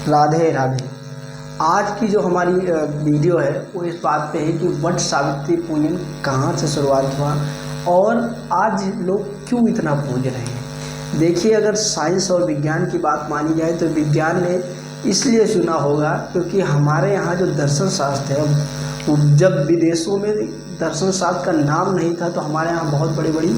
राधे राधे। आज की जो हमारी वीडियो है वो इस बात पे है कि वट सावित्री पूजन कहाँ से शुरुआत हुआ और आज लोग क्यों इतना पूज रहे हैं। देखिए, अगर साइंस और विज्ञान की बात मानी जाए तो विज्ञान ने इसलिए चुना होगा क्योंकि हमारे यहाँ जो दर्शन शास्त्र है, वो जब विदेशों में दर्शन शास्त्र का नाम नहीं था तो हमारे यहाँ बहुत बड़ी बड़ी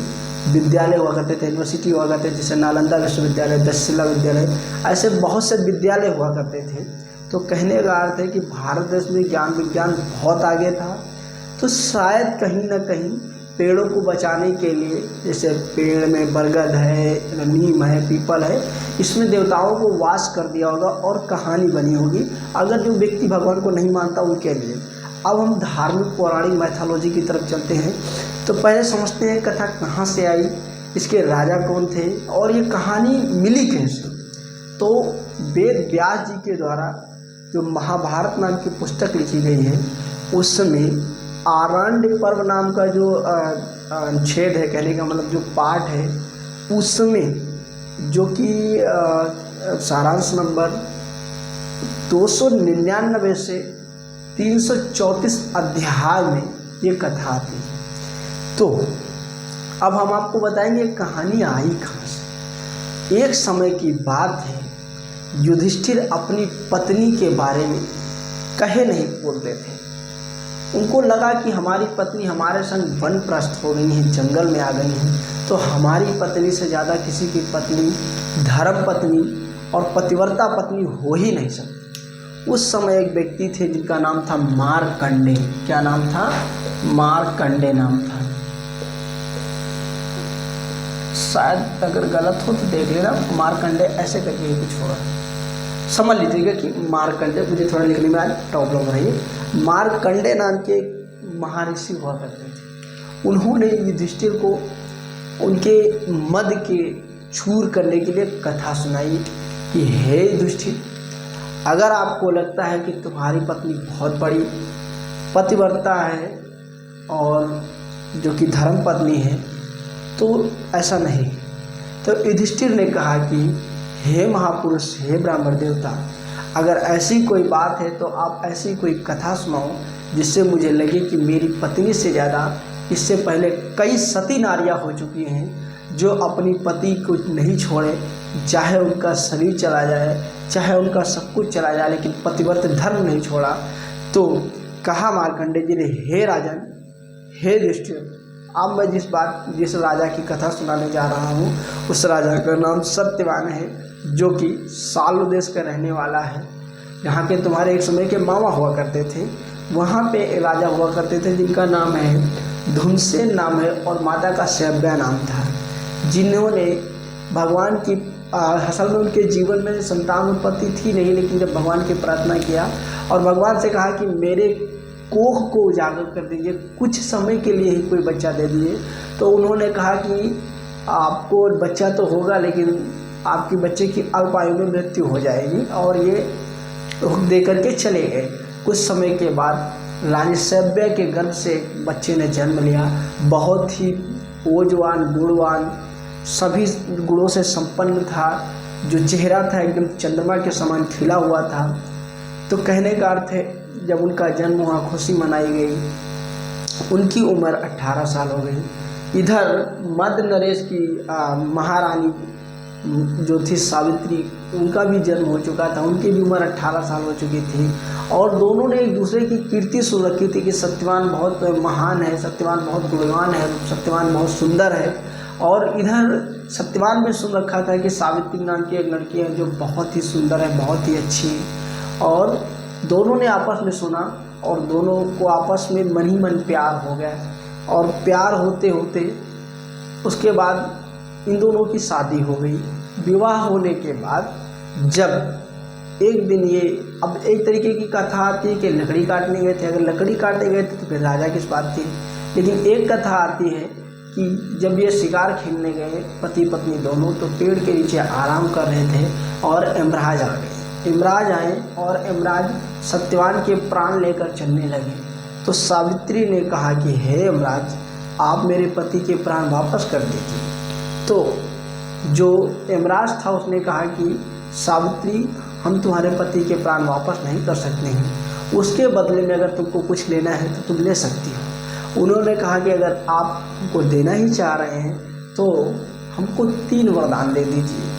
विद्यालय हुआ करते थे, यूनिवर्सिटी हुआ करते थे, जैसे नालंदा विश्वविद्यालय, तक्षशिला विद्यालय, ऐसे बहुत से विद्यालय हुआ करते थे। तो कहने का अर्थ है कि भारत देश में ज्ञान विज्ञान बहुत आगे था। तो शायद कहीं ना कहीं पेड़ों को बचाने के लिए, जैसे पेड़ में बरगद है, नीम है, पीपल है, इसमें देवताओं को वास कर दिया होगा और कहानी बनी होगी अगर जो व्यक्ति भगवान को नहीं मानता उनके लिए। अब हम धार्मिक पौराणिक मैथोलॉजी की तरफ चलते हैं। तो पहले समझते हैं कथा कहाँ से आई, इसके राजा कौन थे और ये कहानी मिली कैसे। तो वेद व्यास जी के द्वारा जो महाभारत नाम की पुस्तक लिखी गई है, उसमें आरण्य पर्व नाम का जो छेद है, कहने का मतलब जो पाठ है, उसमें जो कि सारांश नंबर 299 से 334 अध्याय में ये कथा आती है। तो अब हम आपको बताएंगे कहानी आई कहाँ से। एक समय की बात है, युधिष्ठिर अपनी पत्नी के बारे में कहे नहीं बोलते थे। उनको लगा कि हमारी पत्नी हमारे संग वनप्रस्थ हो गई है, जंगल में आ गई है, तो हमारी पत्नी से ज़्यादा किसी की पत्नी धर्म पत्नी और पतिव्रता पत्नी हो ही नहीं सकती। उस समय एक व्यक्ति थे जिनका नाम था मारकंडे। क्या नाम था? मारकंडे नाम था। शायद अगर गलत हो तो देख लेना, मारकंडे ऐसे करके कुछ होगा, समझ लीजिएगा कि मारकंडे। मुझे थोड़ा लिखने में आज प्रॉब्लम हो रही है। मारकंडे नाम के महर्षि हुआ करते थे। उन्होंने युधिष्ठिर को उनके मद के चूर करने के लिए कथा सुनाई कि हे युधिष्ठिर, अगर आपको लगता है कि तुम्हारी पत्नी बहुत बड़ी पतिव्रता है और जो कि धर्म पत्नी है, तो ऐसा नहीं। तो युधिष्ठिर ने कहा कि हे महापुरुष, हे ब्राह्मण देवता, अगर ऐसी कोई बात है तो आप ऐसी कोई कथा सुनाओ जिससे मुझे लगे कि मेरी पत्नी से ज़्यादा इससे पहले कई सती नारियाँ हो चुकी हैं जो अपनी पति को नहीं छोड़े, चाहे उनका शरीर चला जाए, चाहे उनका सब कुछ चला जाए, लेकिन पतिव्रत धर्म नहीं छोड़ा। तो कहा मार्कंडे जी ने, हे राजन, हे युधिष्ठिर, अब मैं जिस राजा की कथा सुनाने जा रहा हूँ उस राजा का नाम सत्यवान है, जो कि सालो देश का रहने वाला है। यहाँ के तुम्हारे एक समय के मामा हुआ करते थे। वहाँ पे एक राजा हुआ करते थे जिनका नाम है धूमसेन नाम है और माता का शैव्या नाम था, जिन्होंने भगवान की असल में उनके जीवन में संतान उत्पत्ति थी नहीं, लेकिन जब भगवान की प्रार्थना किया और भगवान से कहा कि मेरे कोख को उजागर कर दीजिए, कुछ समय के लिए ही कोई बच्चा दे दीजिए, तो उन्होंने कहा कि आपको बच्चा तो होगा लेकिन आपके बच्चे की अल्प आयु में मृत्यु हो जाएगी, और ये रुख दे करके चले गए। कुछ समय के बाद रानी शैव्या के गर्भ से बच्चे ने जन्म लिया। बहुत ही ओजवान, गुणवान, सभी गुणों से संपन्न था। जो चेहरा था एकदम चंद्रमा के समान खिला हुआ था। तो कहने का अर्थ है, जब उनका जन्म हुआ, खुशी मनाई गई। उनकी उम्र 18 साल हो गई। इधर मध्य नरेश की महारानी जो थी सावित्री, उनका भी जन्म हो चुका था, उनकी भी उम्र 18 साल हो चुकी थी। और दोनों ने एक दूसरे की कीर्ति सुन रखी थी कि सत्यवान बहुत महान है, सत्यवान बहुत गुणवान है, सत्यवान बहुत सुंदर है। और इधर सत्यवान भी सुन रखा था कि सावित्री नाम की एक लड़की है जो बहुत ही सुंदर है, बहुत ही अच्छी है। और दोनों ने आपस में सुना और दोनों को आपस में मन ही मन प्यार हो गया। और प्यार होते होते उसके बाद इन दोनों की शादी हो गई। विवाह होने के बाद जब एक दिन ये, अब एक तरीके की कथा आती है कि लकड़ी काटने गए थे। अगर लकड़ी काटने गए थे तो फिर राजा किस बात थी, लेकिन एक कथा आती है कि जब ये शिकार खेलने गए पति पत्नी दोनों, तो पेड़ के नीचे आराम कर रहे थे और यमराज आ गए। यमराज आए और यमराज सत्यवान के प्राण लेकर चलने लगे। तो सावित्री ने कहा कि हे यमराज, आप मेरे पति के प्राण वापस कर दीजिए। तो जो यमराज था उसने कहा कि सावित्री, हम तुम्हारे पति के प्राण वापस नहीं कर सकते हैं, उसके बदले में अगर तुमको कुछ लेना है तो तुम ले सकती हो। उन्होंने कहा कि अगर आप हमको देना ही चाह रहे हैं तो हमको 3 वरदान दे दीजिए।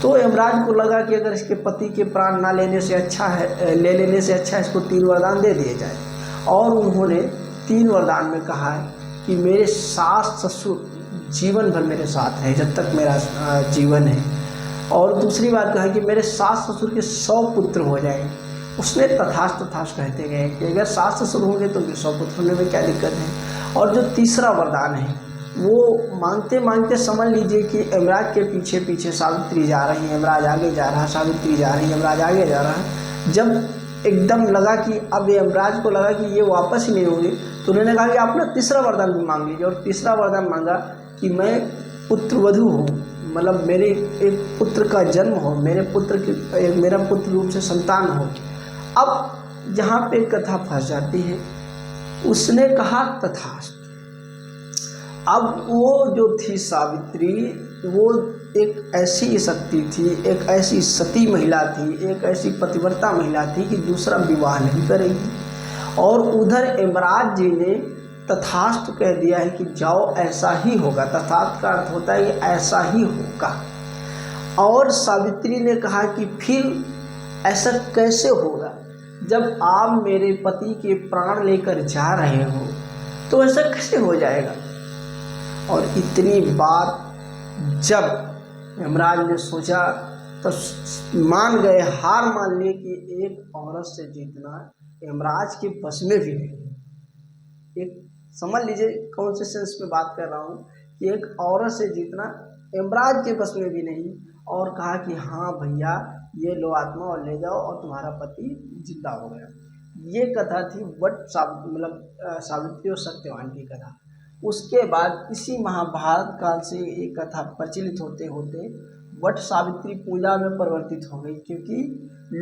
तो यमराज को लगा कि अगर इसके पति के प्राण ना लेने से अच्छा है, ले लेने से अच्छा इसको 3 वरदान दे दिए जाए। और उन्होंने 3 वरदान में कहा है कि मेरे सास ससुर जीवन भर मेरे साथ रहे जब तक मेरा जीवन है। और दूसरी बात कहा कि मेरे सास ससुर के 100 पुत्र हो जाए। उसने तथास्तु तथास्तु कहते गए कि अगर सास ससुर होंगे तो 100 पुत्र होने में क्या दिक्कत है। और जो तीसरा वरदान है वो मांगते मांगते समझ लीजिए कि यमराज के पीछे पीछे सावित्री जा रही है, यमराज आगे जा रहा है, सावित्री जा रही है, यमराज आगे जा रहा है। जब एकदम लगा कि अब यमराज को लगा कि ये वापस ही नहीं होगी तो उन्होंने कहा कि आप ना तीसरा वरदान भी मांग लीजिए। और तीसरा वरदान मांगा कि मैं पुत्रवधू हूँ, मतलब मेरे एक पुत्र का जन्म हो, मेरा पुत्र रूप से संतान हो। अब जहाँ पे कथा फंस जाती है, उसने कहा तथास्तु। अब वो जो थी सावित्री, वो एक ऐसी शक्ति थी, एक ऐसी सती महिला थी, एक ऐसी पतिव्रता महिला थी कि दूसरा विवाह नहीं करेगी। और उधर यमराज जी ने तथास्तु कह दिया है कि जाओ ऐसा ही होगा। तथास्तु का अर्थ होता है कि ऐसा ही होगा। और सावित्री ने कहा कि फिर ऐसा कैसे होगा, जब आप मेरे पति के प्राण लेकर जा रहे हो तो ऐसा कैसे हो जाएगा। और इतनी बात जब यमराज ने सोचा तो मान गए, हार मान लिए कि एक औरत से जीतना यमराज के बस में भी नहीं। एक समझ लीजिए कौन से सेंस में बात कर रहा हूँ कि एक औरत से जीतना यमराज के बस में भी नहीं। और कहा कि हाँ भैया ये लो आत्मा और ले जाओ और तुम्हारा पति जिंदा हो गया। ये कथा थी सावित्री और सत्यवान की कथा। उसके बाद इसी महाभारत काल से ये कथा प्रचलित होते होते वट सावित्री पूजा में परिवर्तित हो गई, क्योंकि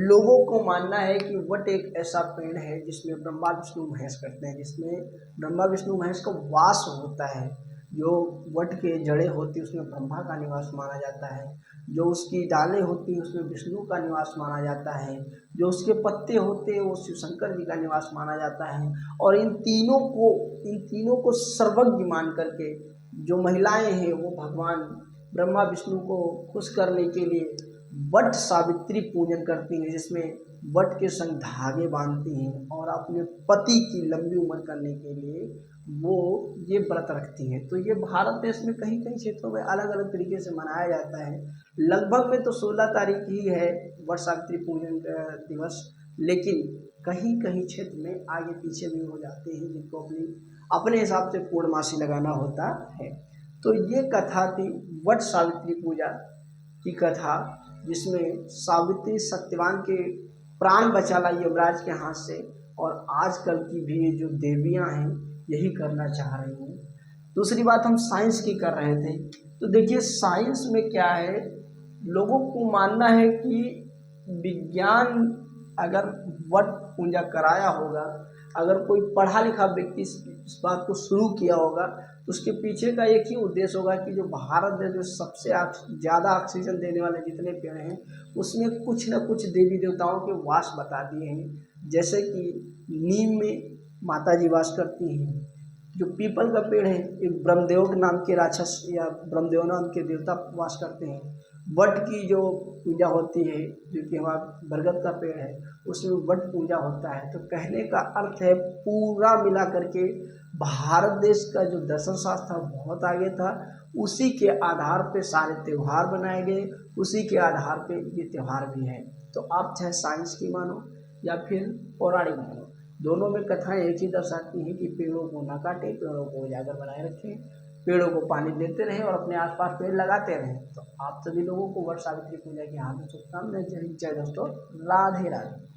लोगों को मानना है कि वट एक ऐसा पेड़ है जिसमें ब्रह्मा विष्णु महेश करते हैं, जिसमें ब्रह्मा विष्णु महेश का वास होता है। जो वट के जड़ें होती है उसमें ब्रह्मा का निवास माना जाता है, जो उसकी डालें होती हैं उसमें विष्णु का निवास माना जाता है, जो उसके पत्ते होते हैं वो शिव शंकर जी का निवास माना जाता है। और इन तीनों को सर्वज्ञ मान करके जो महिलाएं हैं वो भगवान ब्रह्मा विष्णु को खुश करने के लिए वट सावित्री पूजन करती हैं, जिसमें वट के संग धागे बांधती हैं और अपने पति की लंबी उम्र करने के लिए वो ये व्रत रखती हैं। तो ये भारत देश में कहीं कहीं क्षेत्रों में अलग अलग तरीके से मनाया जाता है। लगभग में तो 16 तारीख ही है वट सावित्री पूजन दिवस, लेकिन कहीं कहीं क्षेत्र में आगे पीछे भी हो जाते हैं जिनको अपने हिसाब से पूर्णमासी लगाना होता है। तो ये कथा थी वट सावित्री पूजा की कथा, जिसमें सावित्री सत्यवान के प्राण बचा लाई यमराज के हाथ से। और आजकल की भी जो देवियां हैं यही करना चाह रही हैं। दूसरी बात हम साइंस की कर रहे थे, तो देखिए साइंस में क्या है, लोगों को मानना है कि विज्ञान अगर वट पूजा कराया होगा, अगर कोई पढ़ा लिखा व्यक्ति इस बात को शुरू किया होगा तो उसके पीछे का एक ही उद्देश्य होगा कि जो भारत में जो सबसे ज़्यादा ऑक्सीजन देने वाले जितने पेड़ हैं उसमें कुछ न कुछ देवी देवताओं के वास बता दिए हैं। जैसे कि नीम में माता जी वास करती हैं, जो पीपल का पेड़ है एक ब्रह्मदेव नाम के राक्षस या ब्रह्मदेव नाम के देवता वास करते हैं। वट की जो पूजा होती है, जो कि हमारा बरगद का पेड़ है, उसमें वट पूजा होता है। तो कहने का अर्थ है पूरा मिला करके भारत देश का जो दर्शन शास्त्र था बहुत आगे था। उसी के आधार पे सारे त्यौहार बनाए गए, उसी के आधार पे ये त्यौहार भी है। तो आप चाहे साइंस की मानो या फिर पौराणिक मानो, दोनों में कथाएं एक ही दर्शाती हैं कि पेड़ों को ना काटें, पेड़ों को उजागर बनाए रखें, पेड़ों को पानी देते रहें और अपने आसपास पेड़ लगाते रहें। तो आप सभी लोगों को वट सावित्री पूजा की हार्दिक शुभकामनाएं। जय हिंद, जय दोस्तों, राधे राधे।